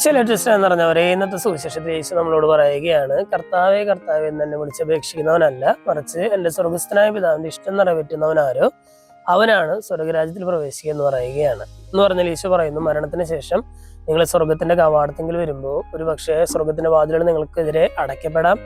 ഈശോയിലേറ്റസ്റ്റ് എന്ന് പറഞ്ഞവരെ ഇന്നത്തെ സുവിശേഷത്തിൽ യേശു നമ്മളോട് പറയുകയാണ്, കർത്താവെ കർത്താവെ എന്ന് എന്നെ വിളിച്ചപേക്ഷിക്കുന്നവനല്ല, മറിച്ച് എൻ്റെ സ്വർഗസ്ഥനായ പിതാവിന്റെ ഇഷ്ടം നിറവേറ്റുന്നവനാരോ അവനാണ് സ്വർഗരാജ്യത്തിൽ പ്രവേശിക്കുക എന്ന് പറയുകയാണ്. എന്ന് പറഞ്ഞാൽ ഈശോ പറയുന്നു, മരണത്തിന് ശേഷം നിങ്ങൾ സ്വർഗത്തിന്റെ കവാടത്തെങ്കിൽ വരുമ്പോൾ ഒരു പക്ഷേ സ്വർഗത്തിന്റെ വാതിലുകൾ നിങ്ങൾക്കെതിരെ അടയ്ക്കപ്പെടാം.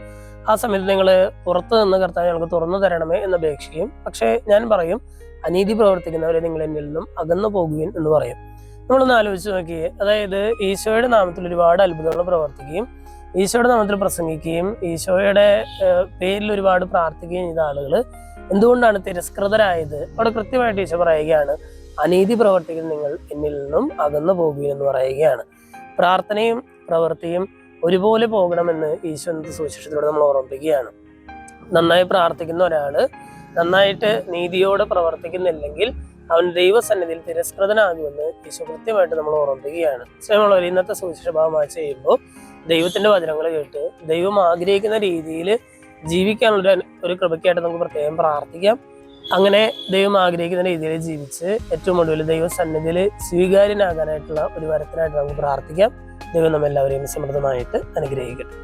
ആ സമയത്ത് നിങ്ങൾ പുറത്തു നിന്ന് കർത്താവ് ഞങ്ങൾക്ക് തുറന്നു തരണമേ എന്ന് അപേക്ഷിക്കും. പക്ഷേ ഞാൻ പറയും, അനീതി പ്രവർത്തിക്കുന്നവരെ നിങ്ങൾ എന്നിൽ നിന്നും അകന്നു പോകുകയും എന്ന് പറയും. നമ്മളൊന്ന് ആലോചിച്ച് നോക്കിയേ, അതായത് ഈശോയുടെ നാമത്തിൽ ഒരുപാട് അത്ഭുതങ്ങൾ പ്രവർത്തിക്കുകയും ഈശോയുടെ നാമത്തിൽ പ്രസംഗിക്കുകയും ഈശോയുടെ പേരിൽ ഒരുപാട് പ്രാർത്ഥിക്കുകയും ചെയ്ത ആളുകൾ എന്തുകൊണ്ടാണ് തിരസ്കൃതരായത്? അവിടെ കൃത്യമായിട്ട് ഈശോ പറയുകയാണ്, അനീതി പ്രവർത്തിക്കുന്ന നിങ്ങൾ എന്നിൽ നിന്നും അകന്നു പോകുകയും എന്ന് പറയുകയാണ്. പ്രാർത്ഥനയും പ്രവൃത്തിയും ഒരുപോലെ പോകണമെന്ന് ഈശോ ഇന്നത്തെ സുവിശേഷത്തിലൂടെ നമ്മൾ ഓർമ്മിപ്പിക്കുകയാണ്. നന്നായി പ്രാർത്ഥിക്കുന്ന ഒരാള് നന്നായിട്ട് നീതിയോടെ പ്രവർത്തിക്കുന്നില്ലെങ്കിൽ അവൻ ദൈവസന്നിധിയിൽ തിരസ്കൃതനാകുമെന്ന് ഈശോ കൃത്യമായിട്ട് നമ്മൾ ഓർമ്മിപ്പിക്കുകയാണ്. സ്വയമുള്ളവർ ഇന്നത്തെ സുവിശേഷ ഭാഗമായി ചെയ്യുമ്പോൾ ദൈവത്തിന്റെ വചനങ്ങൾ കേട്ട് ദൈവം ആഗ്രഹിക്കുന്ന രീതിയിൽ ജീവിക്കാനുള്ള ഒരു കൃപയ്ക്കായിട്ട് നമുക്ക് പ്രത്യേകം പ്രാർത്ഥിക്കാം. അങ്ങനെ ദൈവം ആഗ്രഹിക്കുന്ന രീതിയിൽ ജീവിച്ച് ഏറ്റവും ഒടുവിൽ ദൈവസന്നിധിയിൽ സ്വീകാര്യനാകാനായിട്ടുള്ള ഒരു വരത്തിനായിട്ട് നമുക്ക് പ്രാർത്ഥിക്കാം. ദൈവം നമ്മെല്ലാവരെയും സമൃദ്ധമായിട്ട് അനുഗ്രഹിക്കട്ടെ.